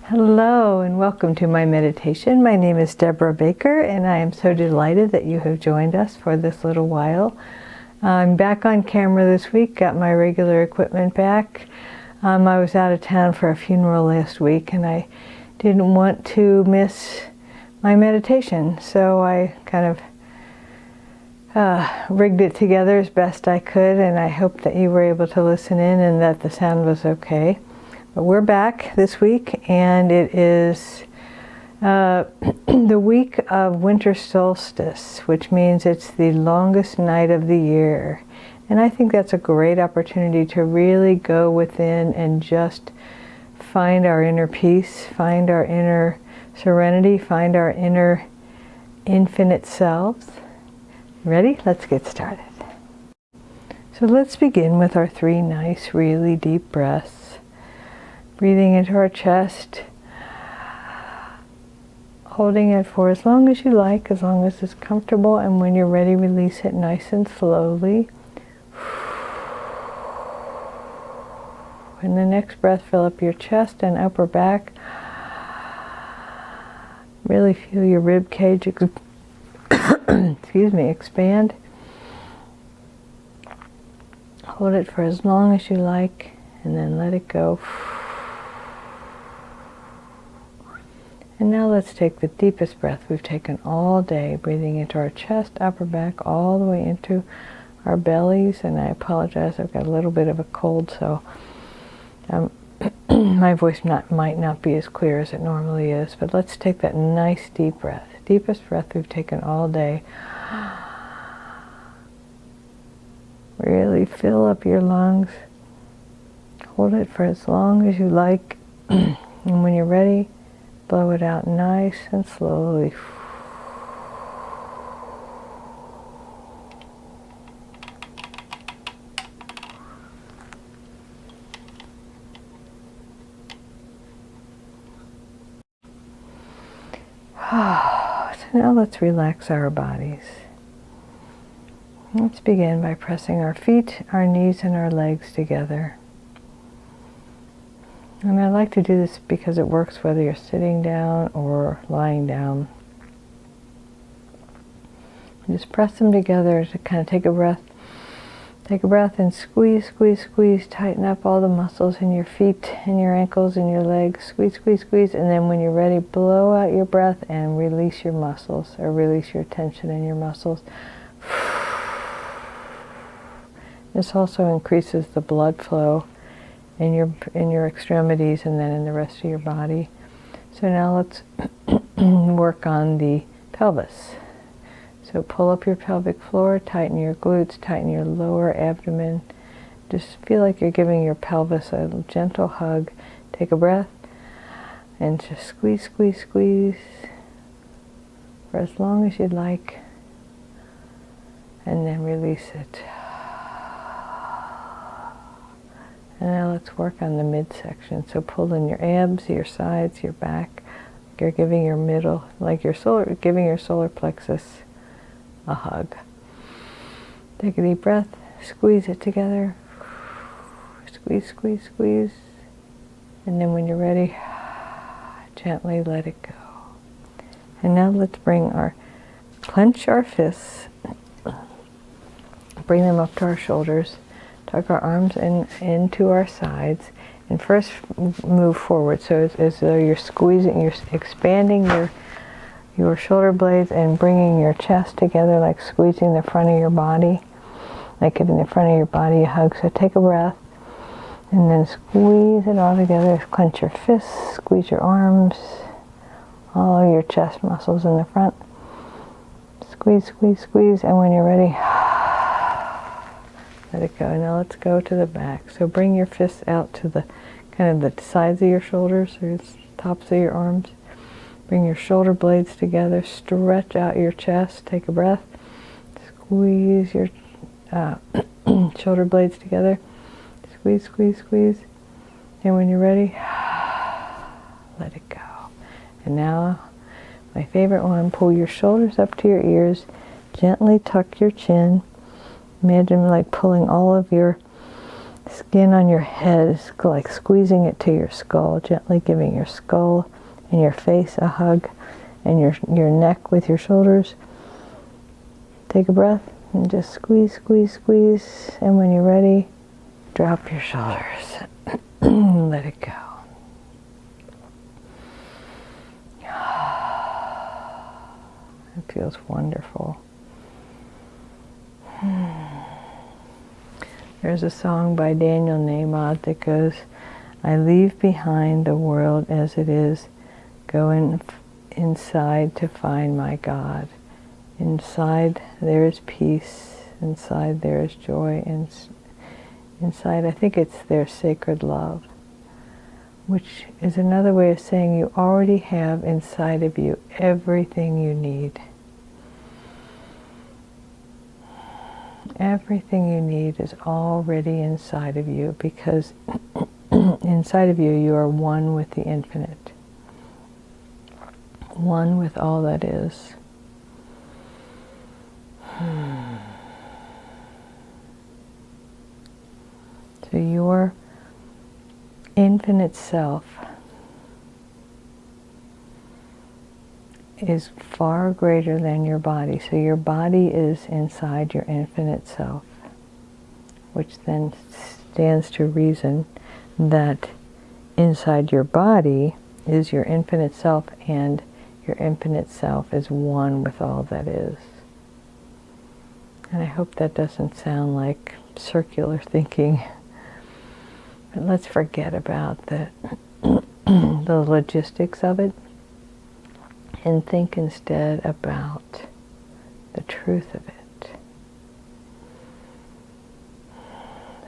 Hello and welcome to my meditation. My name is Debra Baker and I am so delighted that you have joined us for this little while. I'm back on camera this week, got my regular equipment back. I was out of town for a funeral last week and I didn't want to miss my meditation, so I kind of rigged it together as best I could, and I hope that you were able to listen in and that the sound was okay. But we're back this week, and it is the week of Winter Solstice, which means it's the longest night of the year. And I think that's a great opportunity to really go within and just find our inner peace, find our inner serenity, find our inner infinite selves. Ready? Let's get started. So let's begin with our 3 nice, really deep breaths. Breathing into our chest, holding it for as long as you like, as long as it's comfortable, and when you're ready, release it nice and slowly. In the next breath, fill up your chest and upper back. Really feel your rib cage expand. Hold it for as long as you like, and then let it go. And now let's take the deepest breath we've taken all day, breathing into our chest, upper back, all the way into our bellies. And I apologize, I've got a little bit of a cold, so my voice might not be as clear as it normally is. But let's take that nice deep breath, deepest breath we've taken all day. Really fill up your lungs. Hold it for as long as you like. And when you're ready, blow it out nice and slowly. So now let's relax our bodies. Let's begin by pressing our feet, our knees, and our legs together. And I like to do this because it works whether you're sitting down or lying down. Just press them together to kind of take a breath. Take a breath and squeeze, squeeze, squeeze. Tighten up all the muscles in your feet and your ankles and your legs. Squeeze, squeeze, squeeze. And then when you're ready, blow out your breath and release your muscles, or release your tension in your muscles. This also increases the blood flow in your extremities and then in the rest of your body. So now let's work on the pelvis. So pull up your pelvic floor, tighten your glutes, tighten your lower abdomen. Just feel like you're giving your pelvis a gentle hug. Take a breath and just squeeze, squeeze, squeeze for as long as you'd like, and then release it. And now let's work on the midsection. So pull in your abs, your sides, your back. You're giving your middle, like giving your solar plexus a hug. Take a deep breath, squeeze it together. Squeeze, squeeze, squeeze. And then when you're ready, gently let it go. And now let's clench our fists, bring them up to our shoulders. Tuck our arms into our sides, and first move forward. So as though you're squeezing, you're expanding your shoulder blades and bringing your chest together, like squeezing the front of your body, like giving the front of your body a hug. So take a breath, and then squeeze it all together. Clench your fists, squeeze your arms, all your chest muscles in the front. Squeeze, squeeze, squeeze, and when you're ready, let it go. Now let's go to the back. So bring your fists out to the kind of the sides of your shoulders, or the tops of your arms. Bring your shoulder blades together. Stretch out your chest. Take a breath. Squeeze your shoulder blades together. Squeeze, squeeze, squeeze. And when you're ready, let it go. And now, my favorite one, pull your shoulders up to your ears. Gently tuck your chin. Imagine like pulling all of your skin on your head is like squeezing it to your skull, gently giving your skull and your face a hug, and your neck with your shoulders. Take a breath and just squeeze, squeeze, squeeze. And when you're ready, drop your shoulders. Let it go. It feels wonderful. There's a song by Daniel Nahmod that goes, I leave behind the world as it is, go inside to find my God. Inside there is peace, inside there is joy, and inside I think it's their sacred love, which is another way of saying you already have inside of you everything you need. Everything you need is already inside of you, because inside of you, you are one with the infinite. One with all that is. So your infinite self is far greater than your body. So your body is inside your infinite self, which then stands to reason that inside your body is your infinite self, and your infinite self is one with all that is. And I hope that doesn't sound like circular thinking. But let's forget about the logistics of it and think instead about the truth of it.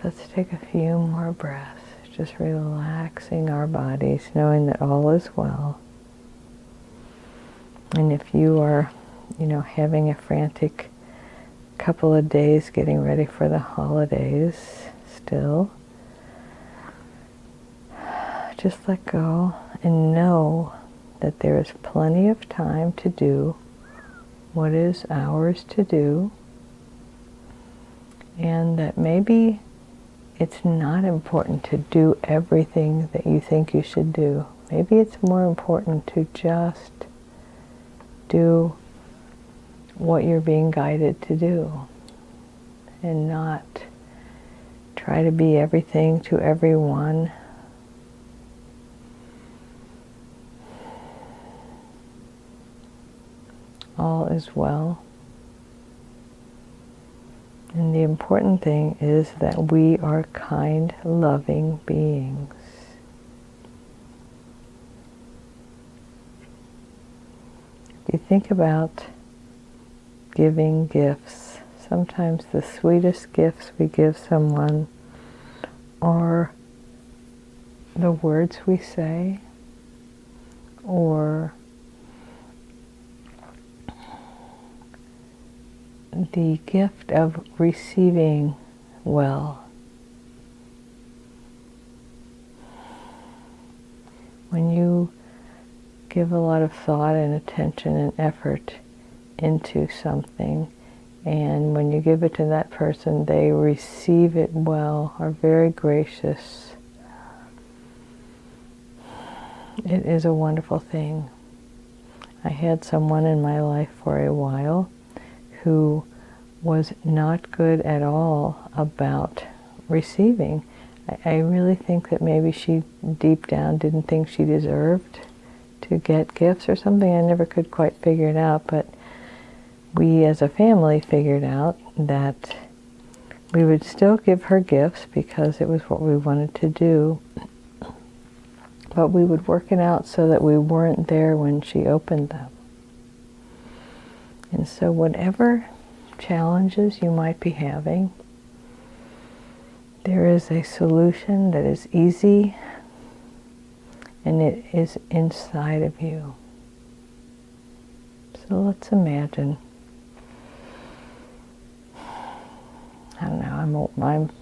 Let's take a few more breaths, just relaxing our bodies, knowing that all is well. And if you are, having a frantic couple of days getting ready for the holidays still, just let go and know that there is plenty of time to do what is ours to do, and that maybe it's not important to do everything that you think you should do. Maybe it's more important to just do what you're being guided to do, and not try to be everything to everyone. All is well. And the important thing is that we are kind, loving beings. If you think about giving gifts, sometimes the sweetest gifts we give someone are the words we say, or the gift of receiving well. When you give a lot of thought and attention and effort into something, and when you give it to that person, they receive it well, are very gracious, it is a wonderful thing. I had someone in my life for a while who was not good at all about receiving. I really think that maybe she deep down didn't think she deserved to get gifts or something. I never could quite figure it out, but we as a family figured out that we would still give her gifts because it was what we wanted to do, but we would work it out so that we weren't there when she opened them. And so whatever challenges you might be having, there is a solution that is easy, and it is inside of you. So let's imagine. I don't know,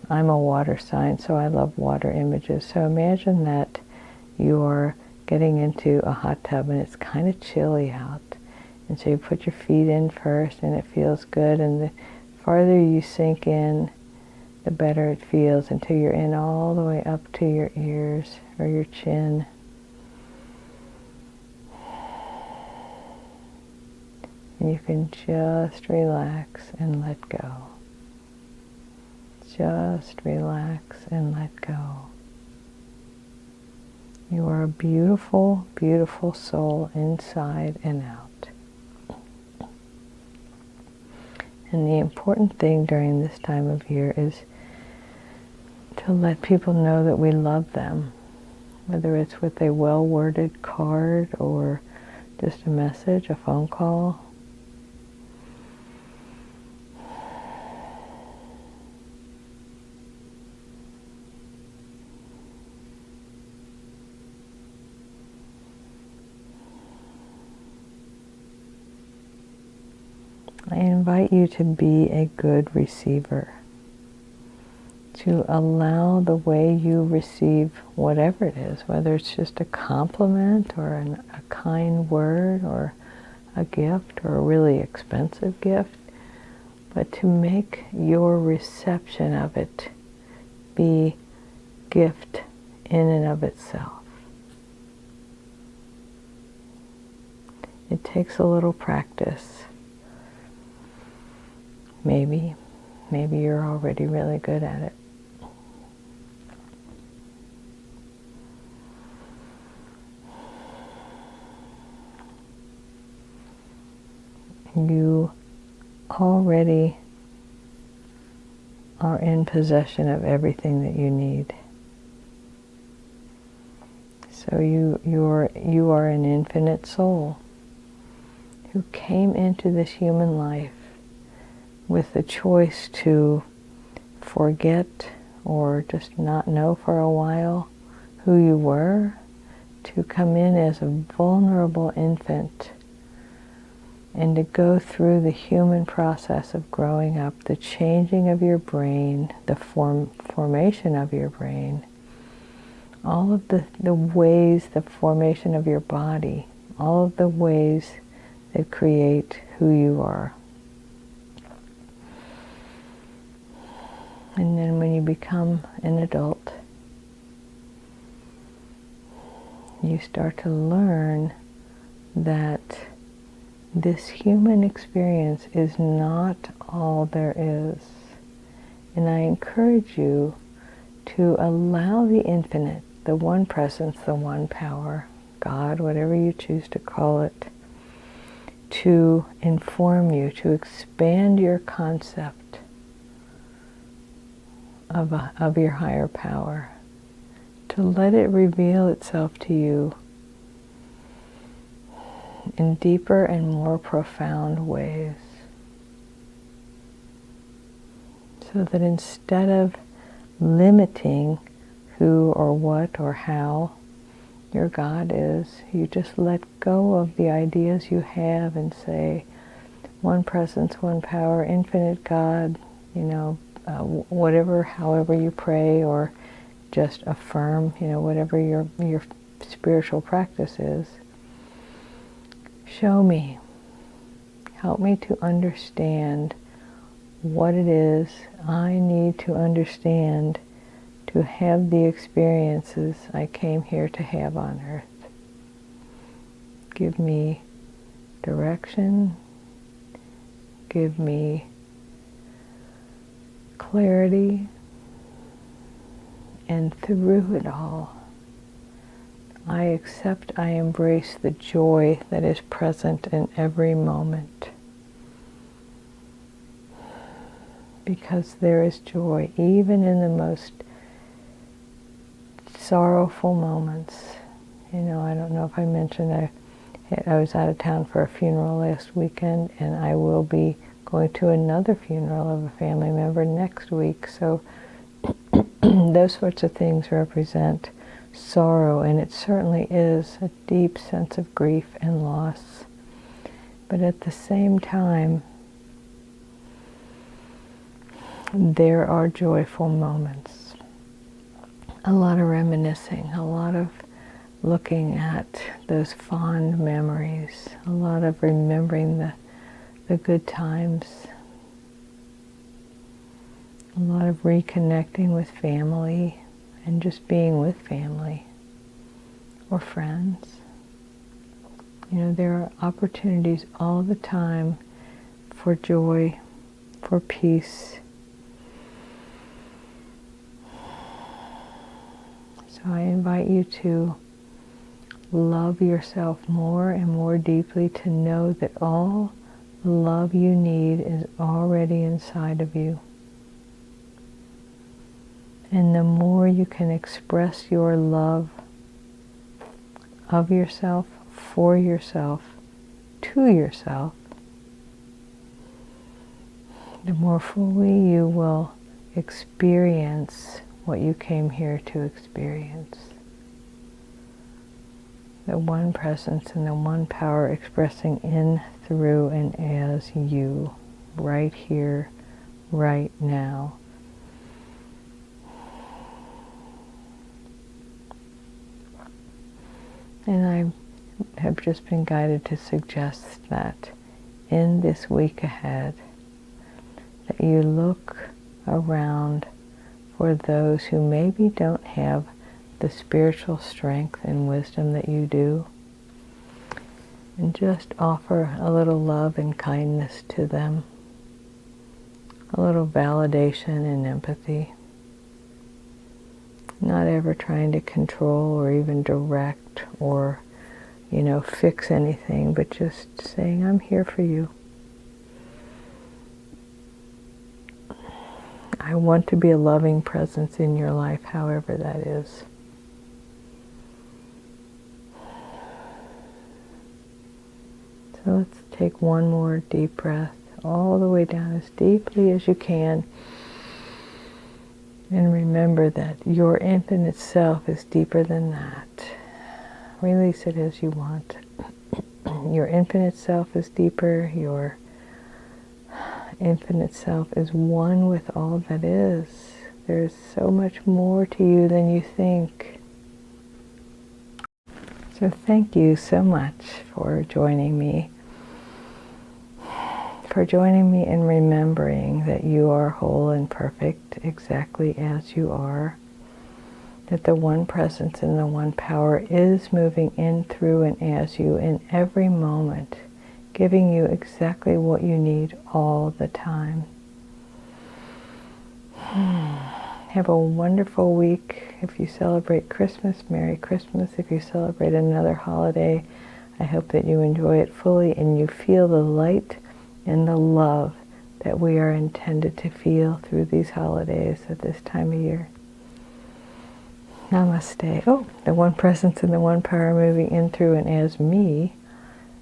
I'm a water sign, so I love water images. So imagine that you're getting into a hot tub and it's kind of chilly out. And so you put your feet in first and it feels good, and the farther you sink in, the better it feels, until you're in all the way up to your ears or your chin. And you can just relax and let go. Just relax and let go. You are a beautiful, beautiful soul inside and out. And the important thing during this time of year is to let people know that we love them, whether it's with a well-worded card or just a message, a phone call. I invite you to be a good receiver, to allow the way you receive whatever it is, whether it's just a compliment or a kind word or a gift or a really expensive gift, but to make your reception of it be gift in and of itself. It takes a little practice. Maybe you're already really good at it. You already are in possession of everything that you need. So you are an infinite soul who came into this human life with the choice to forget or just not know for a while who you were, to come in as a vulnerable infant and to go through the human process of growing up, the changing of your brain, the formation of your brain, all of the ways, the formation of your body, all of the ways that create who you are. And then when you become an adult, you start to learn that this human experience is not all there is. And I encourage you to allow the infinite, the one presence, the one power, God, whatever you choose to call it, to inform you, to expand your concept of your higher power, to let it reveal itself to you in deeper and more profound ways. So that instead of limiting who or what or how your God is, you just let go of the ideas you have and say, one presence, one power, infinite God, whatever, however you pray, or just affirm, whatever your spiritual practice is. Show me. Help me to understand what it is I need to understand to have the experiences I came here to have on earth. Give me direction. Give me clarity, and through it all, I accept, I embrace the joy that is present in every moment. Because there is joy even in the most sorrowful moments. I don't know if I mentioned I was out of town for a funeral last weekend, and I will be going to another funeral of a family member next week. So those sorts of things represent sorrow, and it certainly is a deep sense of grief and loss. But at the same time, there are joyful moments. A lot of reminiscing, a lot of looking at those fond memories, a lot of remembering the good times. a lot of reconnecting with family and just being with family or friends. You know, there are opportunities all the time for joy, for peace. So I invite you to love yourself more and more deeply, to know that all the love you need is already inside of you. And the more you can express your love of yourself, for yourself, to yourself, the more fully you will experience what you came here to experience. The one presence and the one power expressing in, through, and as you, right here, right now. And I have just been guided to suggest that in this week ahead, that you look around for those who maybe don't have the spiritual strength and wisdom that you do, and just offer a little love and kindness to them, a little validation and empathy. Not ever trying to control or even direct or, you know, fix anything, but just saying, I'm here for you. I want to be a loving presence in your life, however that is. So let's take one more deep breath, all the way down as deeply as you can. And remember that your infinite self is deeper than that. Release it as you want. Your infinite self is deeper. Your infinite self is one with all that is. There's so much more to you than you think. So thank you so much for joining me. For joining me in remembering that you are whole and perfect exactly as you are. That the one presence and the one power is moving in, through, and as you in every moment, giving you exactly what you need all the time. Have a wonderful week. If you celebrate Christmas, Merry Christmas. If you celebrate another holiday, I hope that you enjoy it fully and you feel the light and the love that we are intended to feel through these holidays at this time of year. Namaste. Oh, the one presence and the one power moving in, through, and as me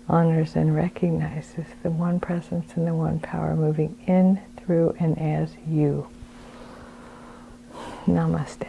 honors and recognizes the one presence and the one power moving in, through, and as you. Namaste.